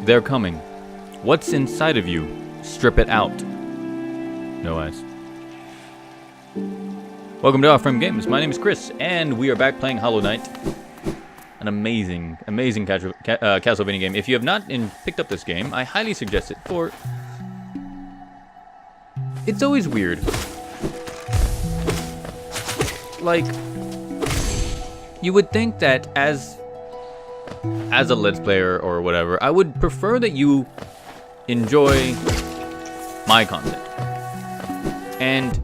They're coming. What's inside of you? Strip it out. No eyes. Welcome to Off-Frame Games. My name is Chris, and we are back playing Hollow Knight. An amazing Castlevania game. If you have not picked up this game, I highly suggest it for... It's always weird. Like, you would think that as a Let's Player or whatever, I would prefer that you enjoy my content. And,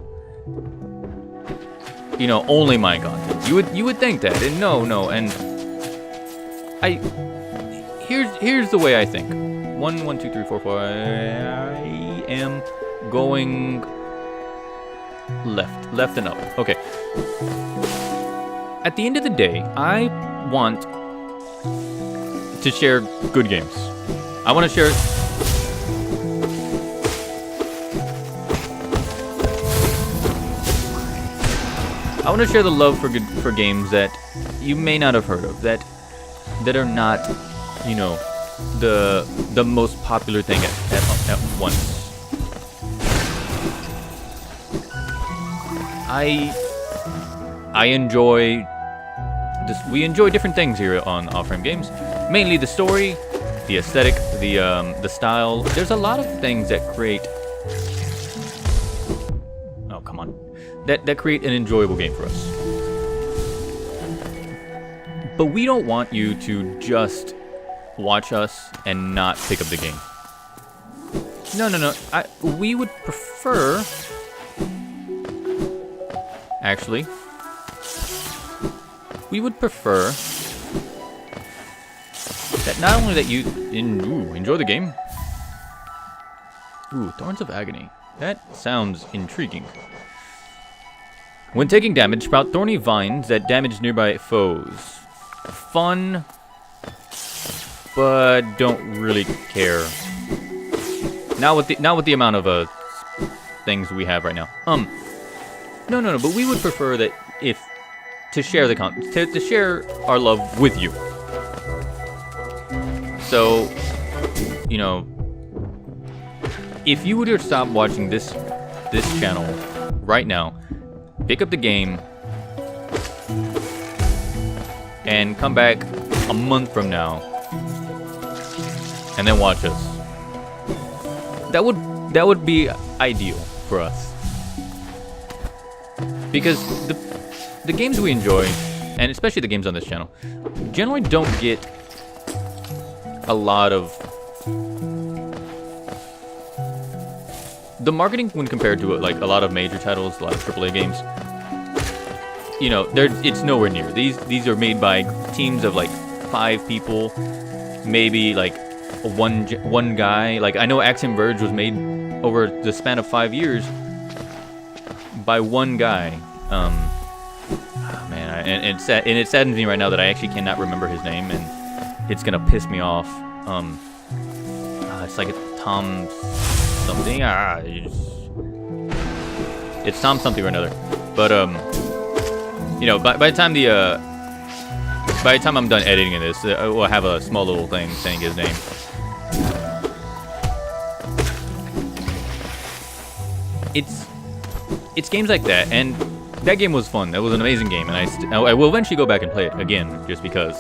you know, only my content. You would think that, and no, and here's the way I think. 1, 2, 3, 4, 5. I am going left and up. Okay. At the end of the day, I want to share good games. I want to share. I want to share the love for games that you may not have heard of, that are not, you know, the most popular thing at once. I enjoy this. We enjoy different things here on Off-Frame Games. Mainly the story, the aesthetic, the style. There's a lot of things that create. Oh, come on. That create an enjoyable game for us. But we don't want you to just watch us and not pick up the game. No. We would prefer... Actually, we would prefer that not only that you enjoy the game. Ooh, Thorns of Agony. That sounds intriguing. When taking damage, sprout thorny vines that damage nearby foes. Fun, but don't really care. Not with the amount of things we have right now. No, but we would prefer that to share to share our love with you. So, you know, if you were to stop watching this channel right now, pick up the game, and come back a month from now, and then watch us, that would be ideal for us. Because the games we enjoy, and especially the games on this channel, generally don't get a lot of... The marketing when compared to like a lot of major titles, a lot of AAA games, you know, it's nowhere near. These are made by teams of like 5 people, maybe like one guy. Like I know Axiom Verge was made over the span of 5 years by one guy. Man, and it saddens me right now that I actually cannot remember his name, and it's gonna piss me off. It's like it's Tom something. It's Tom something or another. But you know, by the time I'm done editing this, we'll have a small little thing saying his name. It's games like that, and that game was fun. That was an amazing game, and I will eventually go back and play it again, just because.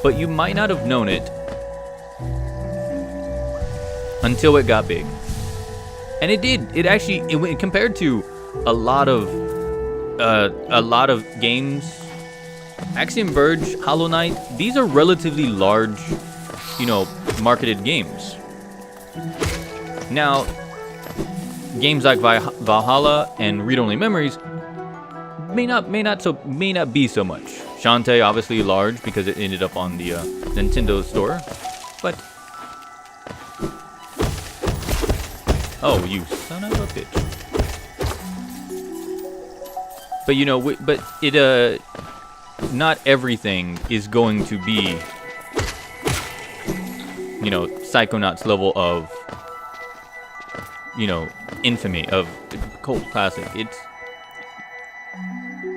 But you might not have known it until it got big, and it did. It actually, compared to a lot of games, Axiom Verge, Hollow Knight, these are relatively large, you know, marketed games. Now, games like Valhalla and Read Only Memories may not be so much. Shantae obviously large because it ended up on the Nintendo store, but oh, you son of a bitch! But you know, but it not everything is going to be, you know, Psychonauts level of, you know, infamy, of cult classic.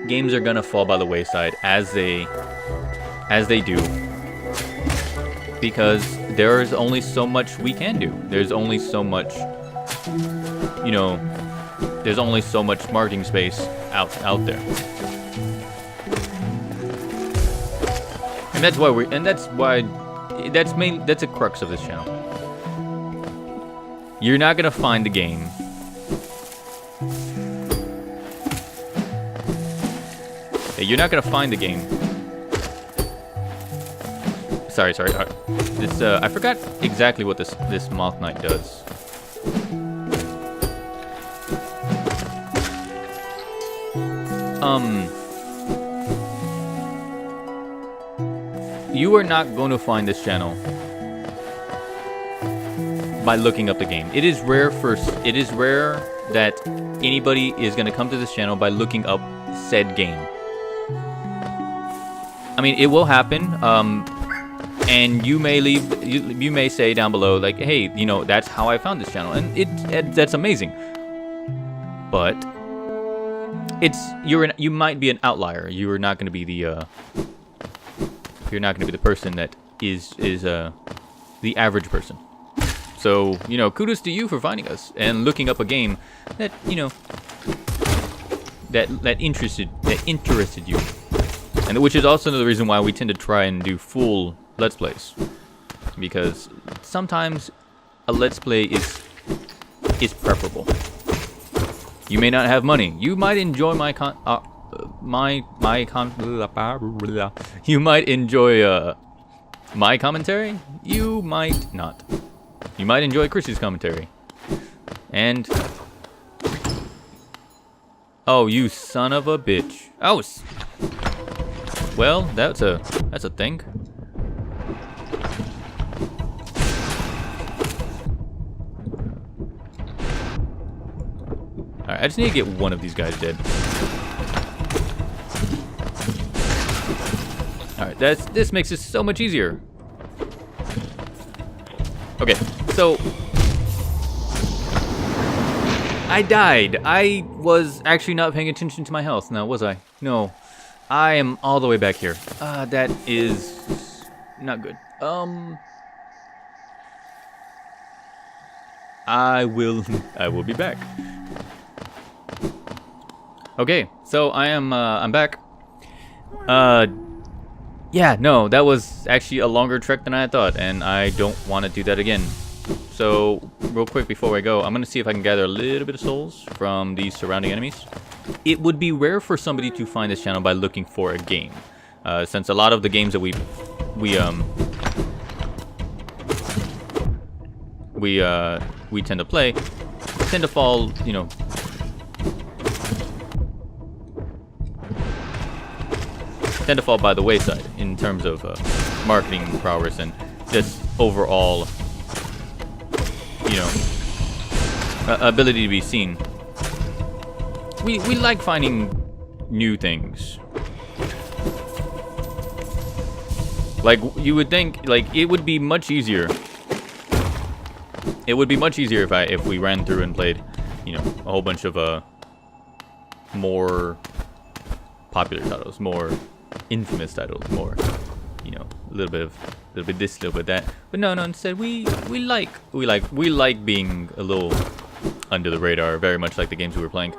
games are gonna fall by the wayside as they do, because there's only so much we can do. There's only so much, you know, there's only so much marketing space out there. And that's why that's a crux of this channel. You're not gonna find a game you're not gonna find the game. Sorry. This I forgot exactly what this Moth Knight does. You are not going to find this channel by looking up the game. It is rare that anybody is going to come to this channel by looking up said game. I mean, it will happen, and you may say down below, like, hey, you know, that's how I found this channel, and that's amazing. But you might be an outlier. You are not going to be the person that is the average person. So, you know, kudos to you for finding us and looking up a game that, you know, that interested you. And which is also another reason why we tend to try and do full Let's Plays. Because sometimes a Let's Play is preferable. You may not have money. You might enjoy you might enjoy my commentary. You might not. You might enjoy Chrissy's commentary. And oh, you son of a bitch. Oh, well, that's a thing. Alright, I just need to get one of these guys dead. Alright, this makes it so much easier. Okay, so I died. I was actually not paying attention to my health now, was I? No. I am all the way back here. That is not good. I will be back. Okay, so I'm back. Yeah, no, that was actually a longer trek than I had thought, and I don't want to do that again. So, real quick before I go, I'm going to see if I can gather a little bit of souls from these surrounding enemies. It would be rare for somebody to find this channel by looking for a game, since a lot of the games that we tend to play tend to fall, you know, by the wayside in terms of marketing prowess and just overall, you know, ability to be seen. We like finding new things. Like, you would think, like, it would be much easier. It would be much easier if we ran through and played, you know, a whole bunch of more popular titles, more infamous titles, more, you know, a little bit this, a little bit that. But no, instead we like being a little under the radar, very much like the games we were playing.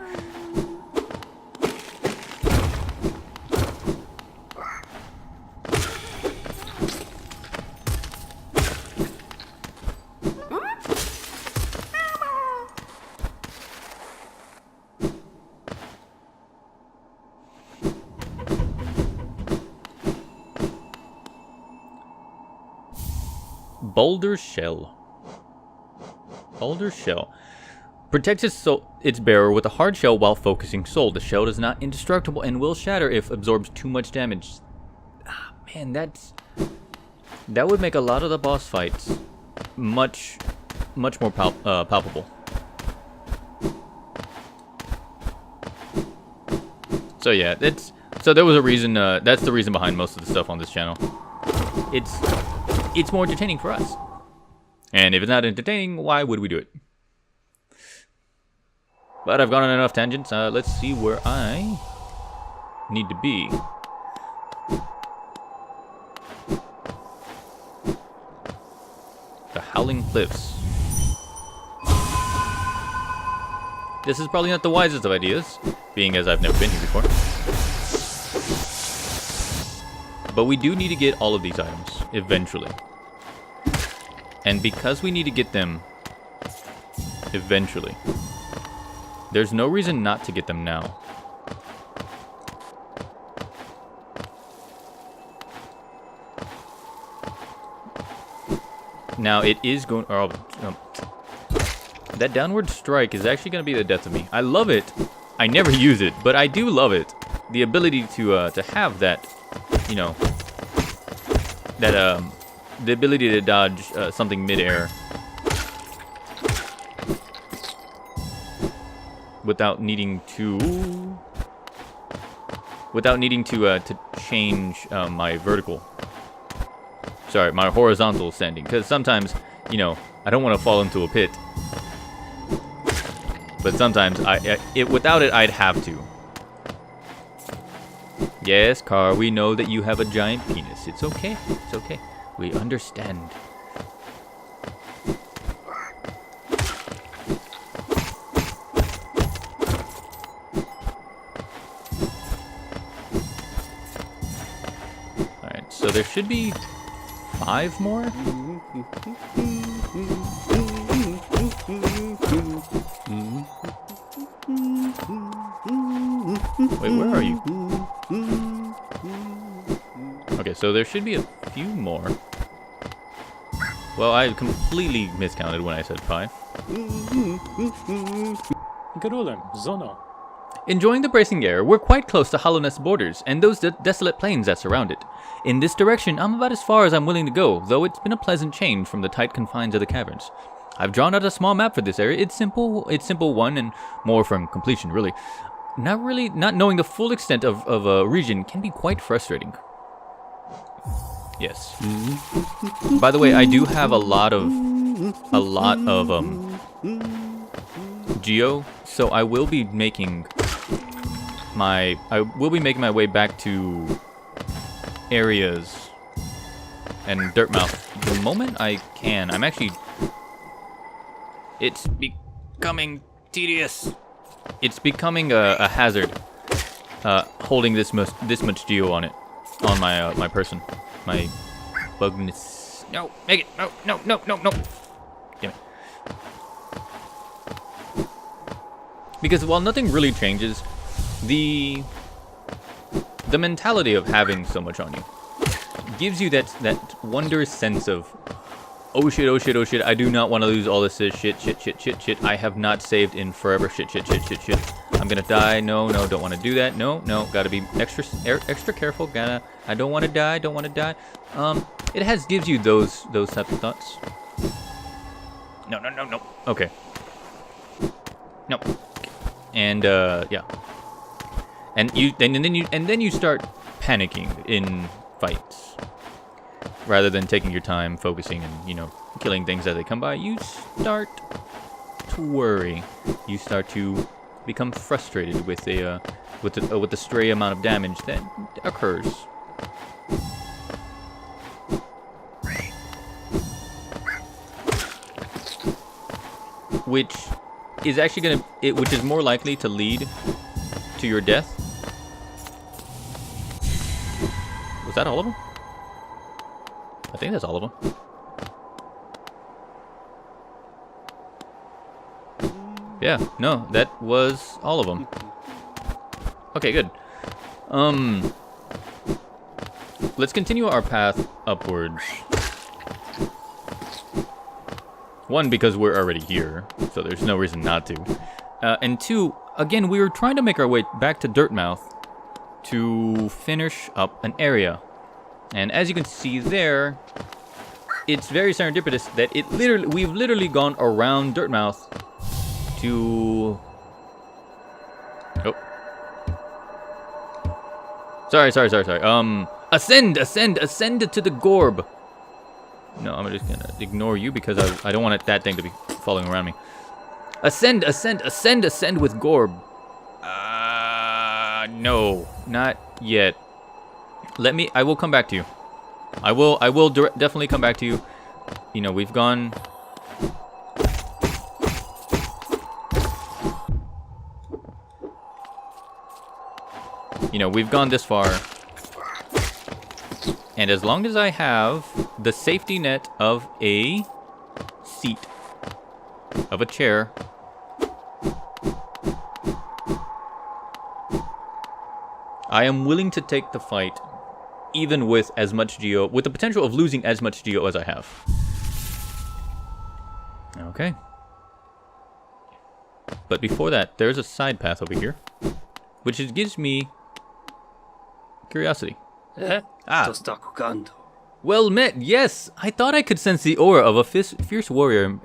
Boulder's Shell. Boulder's Shell. Protects its bearer with a hard shell while focusing soul. The shell is not indestructible and will shatter if absorbs too much damage. Ah, man, that would make a lot of the boss fights much more palpable. So yeah, so there was a reason. That's the reason behind most of the stuff on this channel. It's more entertaining for us. And if it's not entertaining, why would we do it? But I've gone on enough tangents. Let's see where I need to be. The Howling Cliffs. This is probably not the wisest of ideas, being as I've never been here before. But we do need to get all of these items, eventually. And because we need to get them eventually, there's no reason not to get them now. Now, it is going... that downward strike is actually going to be the death of me. I love it. I never use it, but I do love it. The ability to have that, you know, that the ability to dodge something midair without needing to change my vertical. Sorry, my horizontal standing, because sometimes, you know, I don't want to fall into a pit. But sometimes, without it, I'd have to. Yes, Car, we know that you have a giant penis. It's okay. It's okay. We understand. Alright, so there should be 5 more? Wait, where are you? Okay, so there should be a few more. Well, I completely miscounted when I said 5. Enjoying the bracing air, we're quite close to Hollowness borders and those desolate plains that surround it. In this direction, I'm about as far as I'm willing to go, though it's been a pleasant change from the tight confines of the caverns. I've drawn out a small map for this area. It's simple one and more from completion, really. Not knowing the full extent of a region can be quite frustrating. Yes. By the way, I do have a lot of geo, so I will be making my way back to areas and Dirtmouth the moment I can. I'm actually... It's becoming tedious. It's becoming a hazard, holding this much geo on it, on my my person, my bugness. No, make it. No. Damn it. Because while nothing really changes, the mentality of having so much on you gives you that wondrous sense of, oh shit, I do not want to lose all this shit. I have not saved in forever. Shit. I'm gonna die. No, don't want to do that. No, gotta be extra careful. I don't want to die. It gives you those type of thoughts. No. Okay. No. And yeah. And then you start panicking in fights. Rather than taking your time, focusing, and, you know, killing things as they come by, you start to worry. You start to become frustrated with the stray amount of damage that occurs. Which is actually which is more likely to lead to your death. Was that all of them? I think that's all of them. Yeah, no, that was all of them. Okay, good. Let's continue our path upwards. 1, because we're already here, so there's no reason not to. And 2, again, we were trying to make our way back to Dirtmouth to finish up an area. And as you can see there, it's very serendipitous that we've literally gone around Dirtmouth to... Oh. Sorry. Ascend to the Gorb. No, I'm just gonna ignore you because I don't want that thing to be following around me. Ascend with Gorb. No, not yet. I will come back to you. I will definitely come back to you. You know, we've gone... You know, we've gone this far. And as long as I have the safety net of a seat, of a chair, I am willing to take the fight, even with as much geo, with the potential of losing as much geo as I have. Okay. But before that, there's a side path over here, which gives me curiosity. Well met, yes! I thought I could sense the aura of a fierce warrior.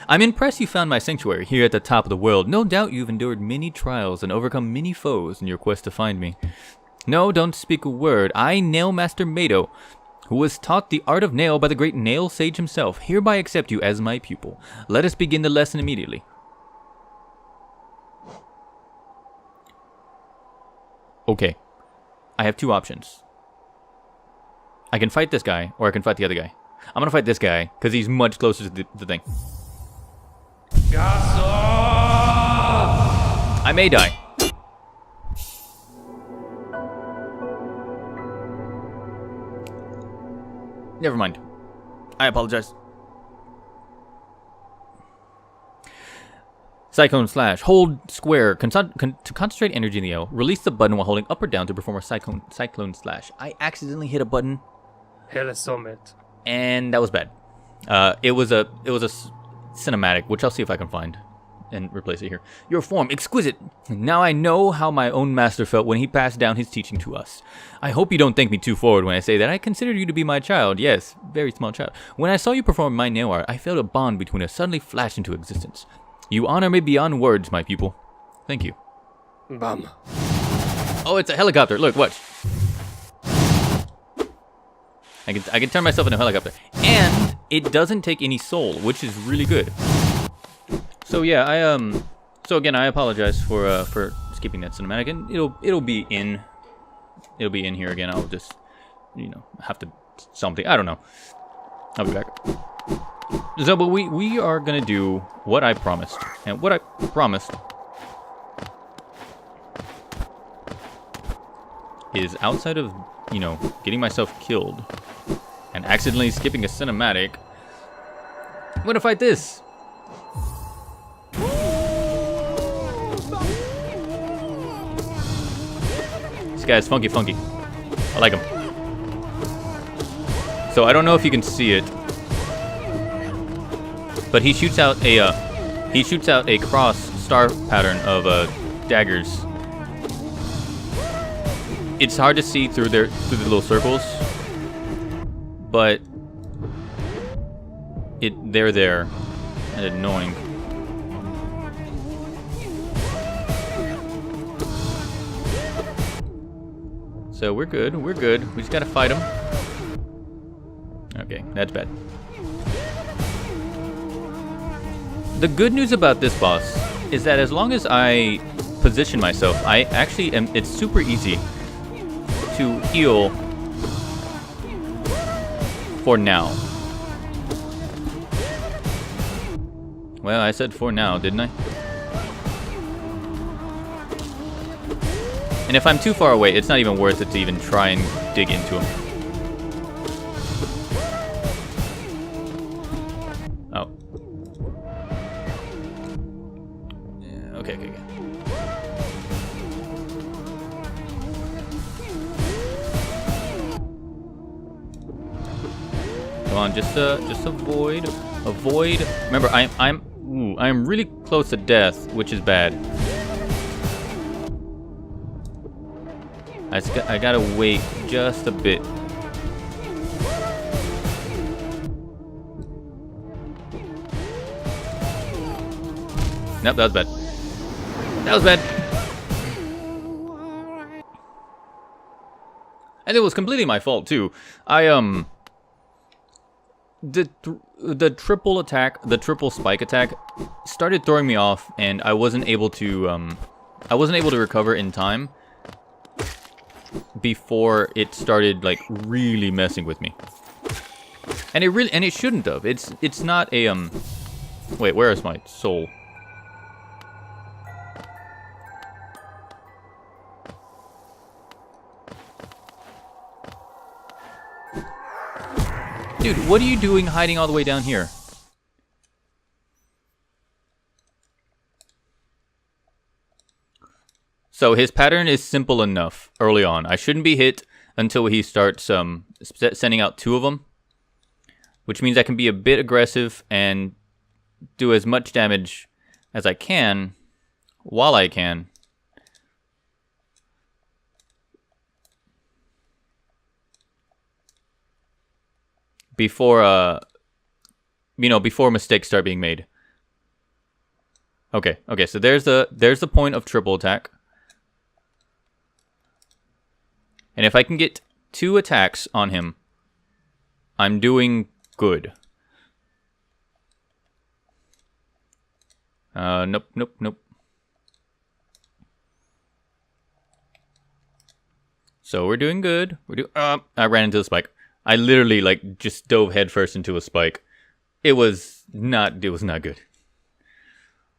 I'm impressed you found my sanctuary here at the top of the world. No doubt you've endured many trials and overcome many foes in your quest to find me. No, don't speak a word. I, Nail Master Mado, who was taught the art of nail by the great nail sage himself, hereby accept you as my pupil. Let us begin the lesson immediately. Okay. I have two options. I can fight this guy, or I can fight the other guy. I'm gonna fight this guy, because he's much closer to the thing. I may die. Never mind. I apologize. Cyclone Slash. Hold square to concentrate energy in the air. Release the button while holding up or down to perform a Cyclone Slash. I accidentally hit a button. And that was bad. It was a cinematic, which I'll see if I can find and replace it here. Your form, exquisite. Now I know how my own master felt when he passed down his teaching to us. I hope you don't think me too forward when I say that I considered you to be my child. Yes, very small child. When I saw you perform my nail art, I felt a bond between us suddenly flash into existence. You honor me beyond words, my pupil. Thank you. Bum. Oh, it's a helicopter. Look, watch. I can turn myself into a helicopter. And it doesn't take any soul, which is really good. So yeah, so again, I apologize for skipping that cinematic, and it'll be in here again. I'll just, you know, have to something. I don't know. I'll be back. So, but we are gonna do what I promised, and what I promised is outside of, you know, getting myself killed and accidentally skipping a cinematic, I'm gonna fight this. This guy's funky. I like him. So I don't know if you can see it, but he shoots out a cross star pattern of daggers. It's hard to see through the little circles, but they're there and annoying. So we're good. We just gotta fight him. Okay, that's bad. The good news about this boss is that as long as I position myself, I actually am. It's super easy to heal for now. Well, I said for now, didn't I? And if I'm too far away, it's not even worth it to even try and dig into him. Oh. Yeah, okay. Come on, just avoid. Remember, I'm really close to death, which is bad. I gotta wait just a bit. Nope, that was bad. And it was completely my fault too. The triple attack, the triple spike attack, started throwing me off, and I wasn't able to recover in time. before it started like really messing with me. And it shouldn't have. It's not a wait, where is my soul? Dude, what are you doing hiding all the way down here? So his pattern is simple enough early on. I shouldn't be hit until he starts sending out 2 of them. Which means I can be a bit aggressive and do as much damage as I can while I can. Before, before mistakes start being made. Okay, so there's the point of triple attack. And if I can get 2 attacks on him, I'm doing good. Nope. So we're doing good. I ran into the spike. I literally like just dove headfirst into a spike. It was not good.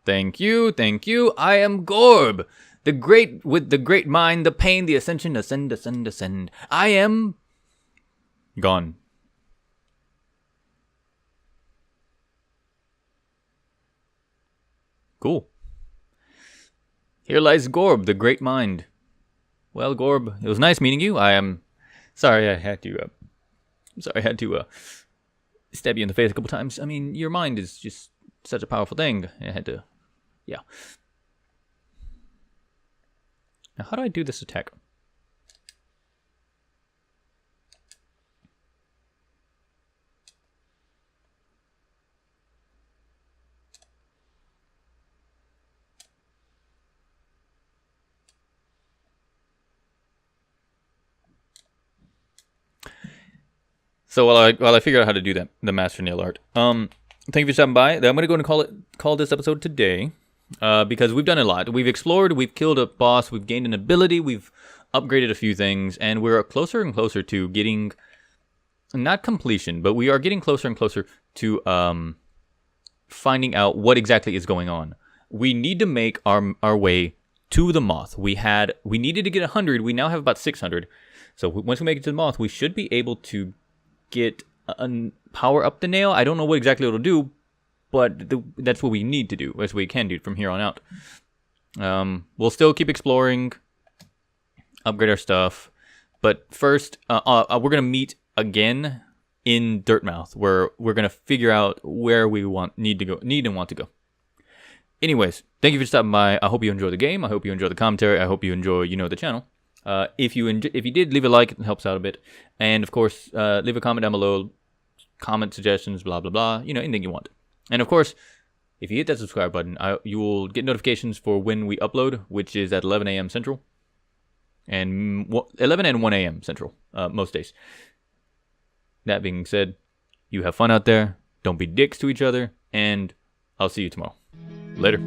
Thank you. I am Gooooorrrbbbb, the great with the great mind, the pain, the ascension, ascend. I am gone. Cool. Here lies Gooooorrrbbbb, the great mind. Well, Gooooorrrbbbb, it was nice meeting you. I am sorry I had to. Stab you in the face a couple times. I mean, your mind is just such a powerful thing. I had to, yeah. Now, how do I do this attack? So while I figure out how to do that, the master nail art. Thank you for stopping by. I'm gonna go and call this episode today, because we've done a lot. We've explored, we've killed a boss, we've gained an ability, we've upgraded a few things, and we're closer and closer to getting, not completion, but we are getting closer and closer to finding out what exactly is going on. We need to make our way to the moth. We needed to get 100. We now have about 600. So once we make it to the moth, we should be able to get power up the nail. I don't know what exactly it'll do, but that's what we need to do, as we can do from here on out. We'll still keep exploring, upgrade our stuff, but first, we're gonna meet again in Dirtmouth, where we're gonna figure out where we need and want to go. Anyways, thank you for stopping by. I hope you enjoy the game. I hope you enjoy the commentary. I hope you enjoy, the channel. If you did, leave a like. It helps out a bit. And of course, leave a comment down below. Comment suggestions, blah blah blah. Anything you want. And of course, if you hit that subscribe button, you will get notifications for when we upload, which is at 11 a.m. Central, and 11 and 1 a.m. Central most days. That being said, you have fun out there. Don't be dicks to each other, and I'll see you tomorrow. Later.